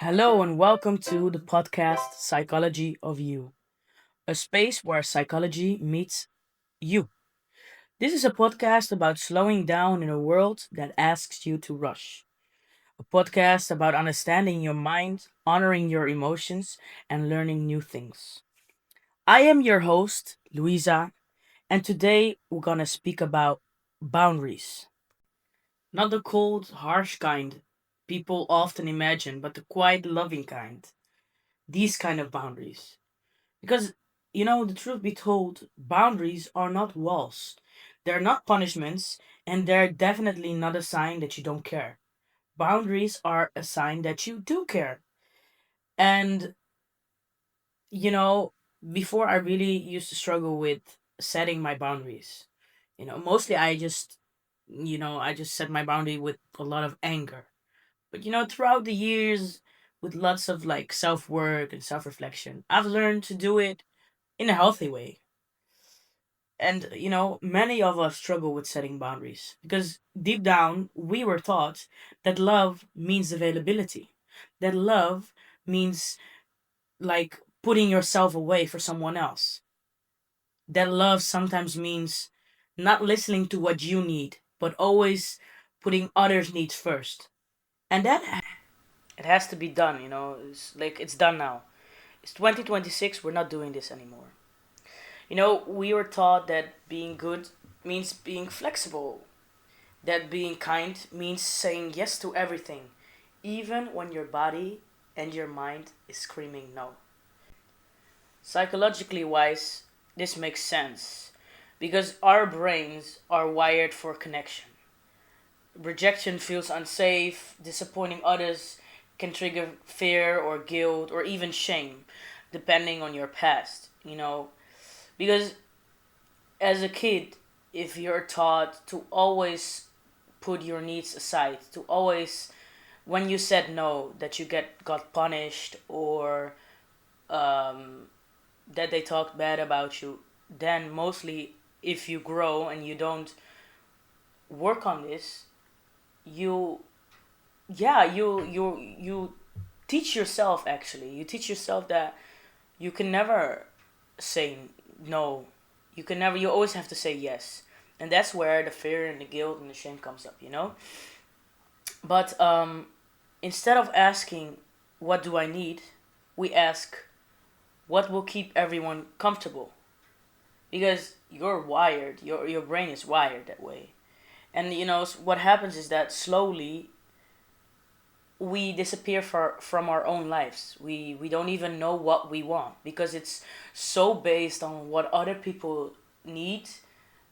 Hello and welcome to the podcast Psychology of You, a space where psychology meets you. This is a podcast about slowing down in a world that asks you to rush. A podcast about understanding your mind, honoring your emotions, and learning new things. I am your host, Louisa, and today we're gonna speak about boundaries. Not the cold, harsh kind people often imagine, but the quiet, loving kind. These kind of boundaries. Because, the truth be told, boundaries are not walls. They're not punishments, and they're definitely not a sign that you don't care. Boundaries are a sign that you do care. And, you know, before I really used to struggle with setting my boundaries. Mostly I just set my boundary with a lot of anger. But, throughout the years, with lots of like self work and self reflection, I've learned to do it in a healthy way. And, many of us struggle with setting boundaries because deep down, we were taught that love means availability, that love means like putting yourself away for someone else, that love sometimes means not listening to what you need, but always putting others' needs first. And that it has to be done, it's like it's done now. It's 2026, we're not doing this anymore. We were taught that being good means being flexible, that being kind means saying yes to everything, even when your body and your mind is screaming no. Psychologically wise, this makes sense because our brains are wired for connection. Rejection feels unsafe, disappointing others can trigger fear or guilt or even shame, depending on your past, because as a kid, if you're taught to always put your needs aside, to always, when you said no, that you got punished or um, that they talked bad about you, then mostly if you grow and you don't work on this, you you teach yourself, actually you teach yourself that you can never say no. You always have to say yes. And that's where the fear and the guilt and the shame comes up, But instead of asking, what do I need? We ask, what will keep everyone comfortable? Because you're wired, your brain is wired that way. And what happens is that slowly we disappear from our own lives. We don't even know what we want because it's so based on what other people need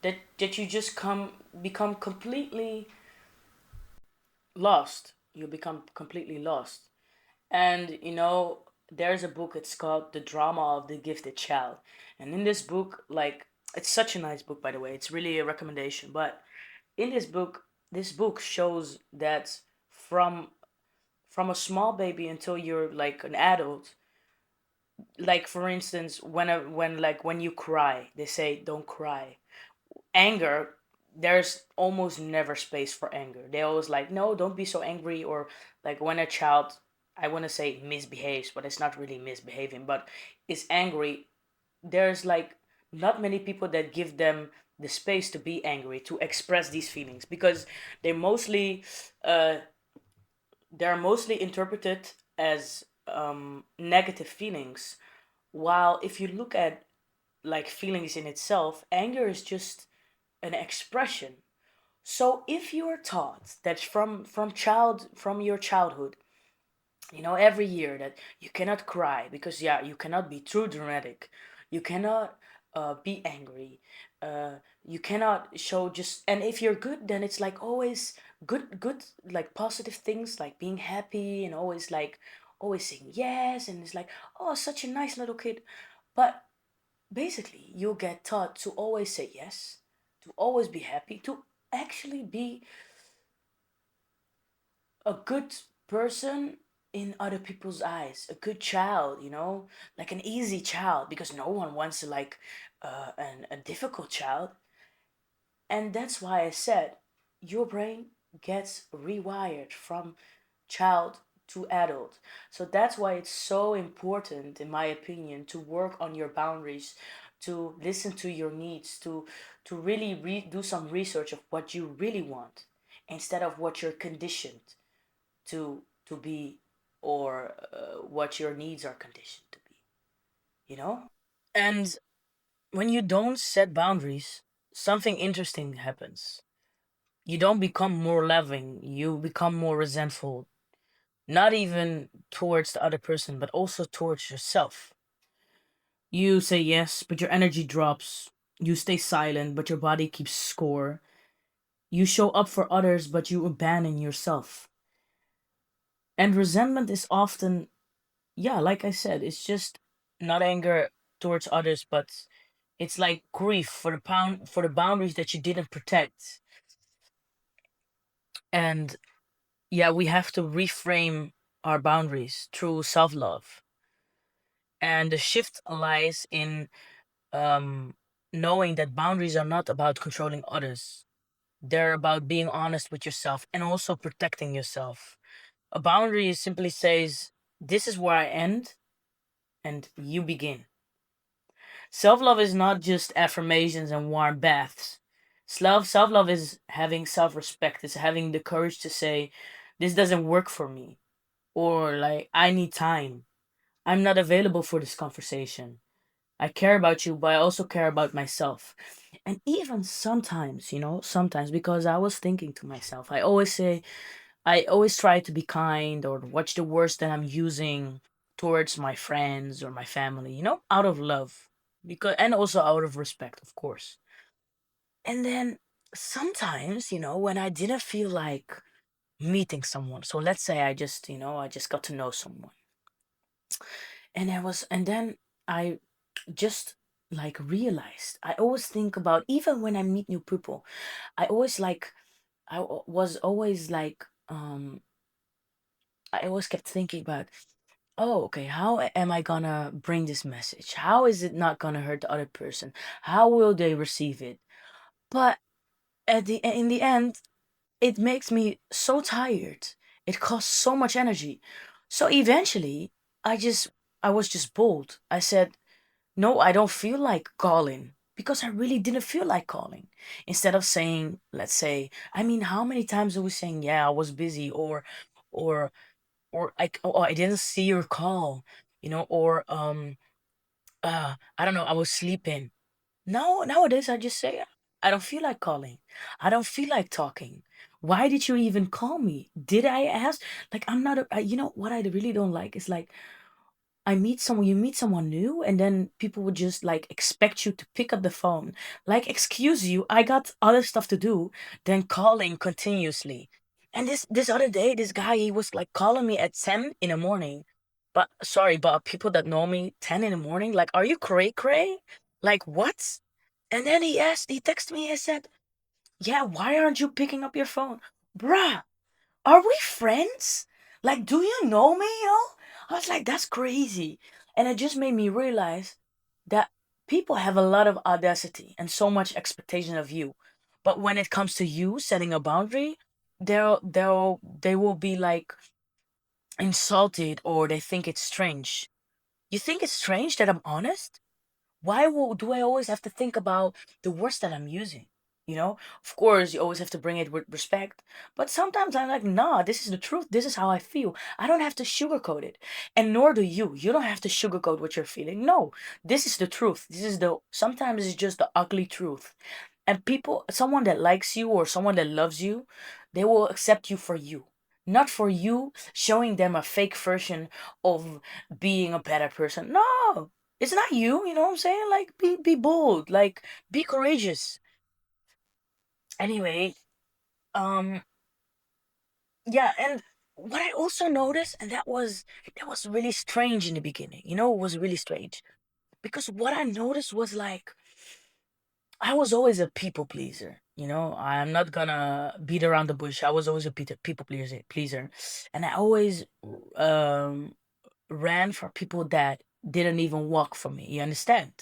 that you just come become completely lost. You become completely lost. And there's a book, it's called The Drama of the Gifted Child. And in this book, like, it's such a nice book, by the way. It's really a recommendation. But in this book shows that from from a small baby until you're like an adult, like for instance, when you cry, they say don't cry. Anger, there's almost never space for anger. They always like, no, don't be so angry. Or like when a child, I want to say misbehaves, but it's not really misbehaving, but is angry, there's like not many people that give them the space to be angry, to express these feelings, because they mostly uh they're mostly interpreted as negative feelings. While if you look at like feelings in itself, anger is just an expression. So if you are taught that from your childhood, every year, that you cannot cry because, yeah, you cannot be too dramatic, you cannot be angry, uh, you cannot show just, and if you're good, then it's like always good, like positive things, like being happy and always like always saying yes, and it's like, oh, such a nice little kid. But basically you get taught to always say yes, to always be happy, to actually be a good person in other people's eyes, a good child, like an easy child, because no one wants to like a difficult child. And that's why I said your brain gets rewired from child to adult. So that's why it's so important, in my opinion, to work on your boundaries, to listen to your needs, to really do some research of what you really want instead of what you're conditioned to be, or what your needs are conditioned to be, you know? And when you don't set boundaries, something interesting happens. You don't become more loving, you become more resentful, not even towards the other person, but also towards yourself. You say yes, but your energy drops. You stay silent, but your body keeps score. You show up for others, but you abandon yourself. And resentment is often, yeah, like I said, it's just not anger towards others, but it's like grief for the boundaries that you didn't protect. And yeah, we have to reframe our boundaries through self-love. And the shift lies in um, knowing that boundaries are not about controlling others. They're about being honest with yourself and also protecting yourself. A boundary simply says, "This is where I end and you begin." Self love is not just affirmations and warm baths. Self love is having self respect. It's having the courage to say, "This doesn't work for me," or like, "I need time. I'm not available for this conversation. I care about you, but I also care about myself." And even sometimes, sometimes, because I was thinking to myself, I always try to be kind or watch the words that I'm using towards my friends or my family, out of love. Because and also out of respect, of course. And then sometimes, when I didn't feel like meeting someone. So let's say I just got to know someone. And then I just like realized, I always think about, even when I meet new people, I always like was always like I always kept thinking about, oh, okay, how am I gonna bring this message? How is it not gonna hurt the other person? How will they receive it? But in the end, it makes me so tired. It costs so much energy. So eventually, I just I was just bold. I said, "No, I don't feel like calling." Because I really didn't feel like calling. Instead of saying, let's say, I mean, how many times are we saying, "Yeah, I was busy," or or like, "Oh, I didn't see your call," or I don't know, "I was sleeping." No, nowadays I just say, "I don't feel like calling. I don't feel like talking. Why did you even call me? Did I ask?" Like, I'm not you know what I really don't like is like, you meet someone new, and then people would just like expect you to pick up the phone. Like, excuse you, I got other stuff to do than calling continuously. And this other day, this guy, he was like calling me at 10 in the morning. But sorry, but people that know me, 10 in the morning, like, are you cray cray? Like, what? And then he texted me and said, "Yeah, why aren't you picking up your phone?" Bruh, are we friends? Like, do you know me, I was like, that's crazy. And it just made me realize that people have a lot of audacity and so much expectation of you. But when it comes to you setting a boundary, they will be like insulted, or they think it's strange. You think it's strange that I'm honest? Do I always have to think about the words that I'm using? Of course, you always have to bring it with respect. But sometimes I'm like, nah, this is the truth. This is how I feel. I don't have to sugarcoat it. And nor do you. You don't have to sugarcoat what you're feeling. No, this is the truth. Sometimes it's just the ugly truth. And someone that likes you or someone that loves you, they will accept you for you. Not for you showing them a fake version of being a better person. No, it's not you. You know what I'm saying? Like, be bold. Like, be courageous. Anyway, um, yeah, and what I also noticed, and that was really strange in the beginning. It was really strange because what I noticed was like, I was always a people pleaser. I'm not gonna beat around the bush. I was always a people pleaser, and I always um ran for people that didn't even walk for me. You understand?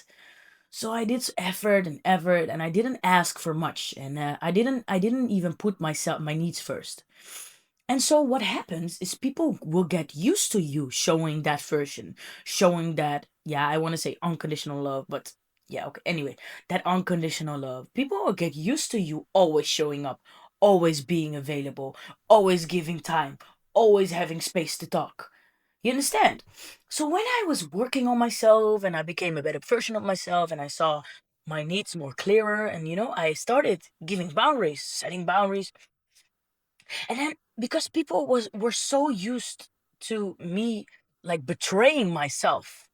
So I did effort and effort, and I didn't ask for much, and I didn't even put my needs first. And so what happens is people will get used to you showing that version, showing that, yeah, I want to say unconditional love, but yeah, okay. Anyway, that unconditional love. People will get used to you always showing up, always being available, always giving time, always having space to talk. You understand? So when I was working on myself and I became a better version of myself and I saw my needs more clearer and I started giving boundaries, setting boundaries, and then because people were so used to me like betraying myself,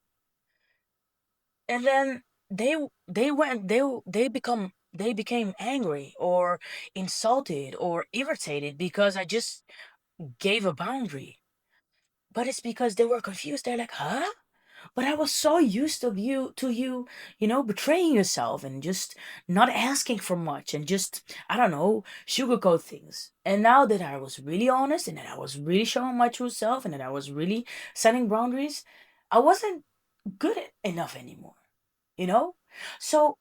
and then they went they became angry or insulted or irritated because I just gave a boundary. But it's because they were confused. They're like, huh? But I was so used to you betraying yourself and just not asking for much and just, I don't know, sugarcoat things. And now that I was really honest and that I was really showing my true self and that I was really setting boundaries, I wasn't good enough anymore, you know? So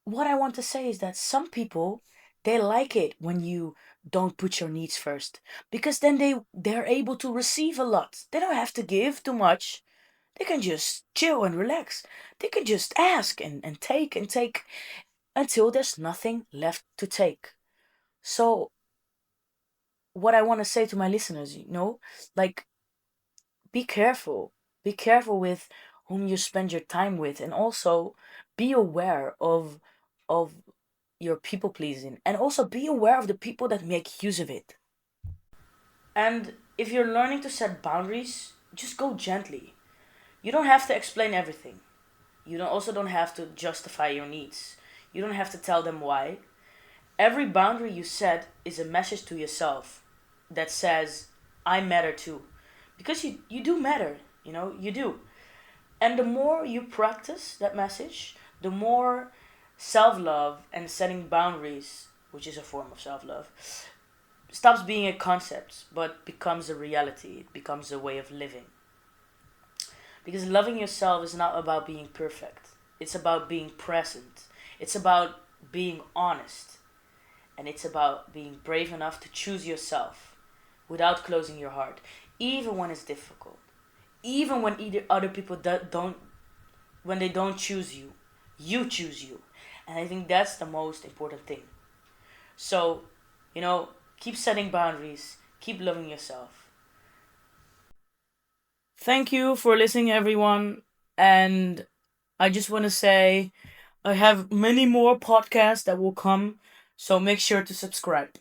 what I want to say is that some people, they like it when you don't put your needs first because then they're able to receive a lot. They don't have to give too much. They can just chill and relax. They can just ask and take and take until there's nothing left to take. So, what I want to say to my listeners, like, be careful. Be careful with whom you spend your time with, and also be aware of your people pleasing, and also be aware of the people that make use of it. And if you're learning to set boundaries, just go gently. You don't have to explain everything. You don't have to justify your needs. You don't have to tell them why. Every boundary you set is a message to yourself that says, I matter too. Because you do matter, you do. And the more you practice that message, the more self love and setting boundaries, which is a form of self love, stops being a concept but becomes a reality. It becomes a way of living. Because loving yourself is not about being perfect. It's about being present. It's about being honest. And it's about being brave enough to choose yourself without closing your heart, even when it's difficult. Even when either other people don't, when they don't choose you, you choose you. And I think that's the most important thing. So, keep setting boundaries, keep loving yourself. Thank you for listening, everyone. And I just want to say I have many more podcasts that will come, so make sure to subscribe.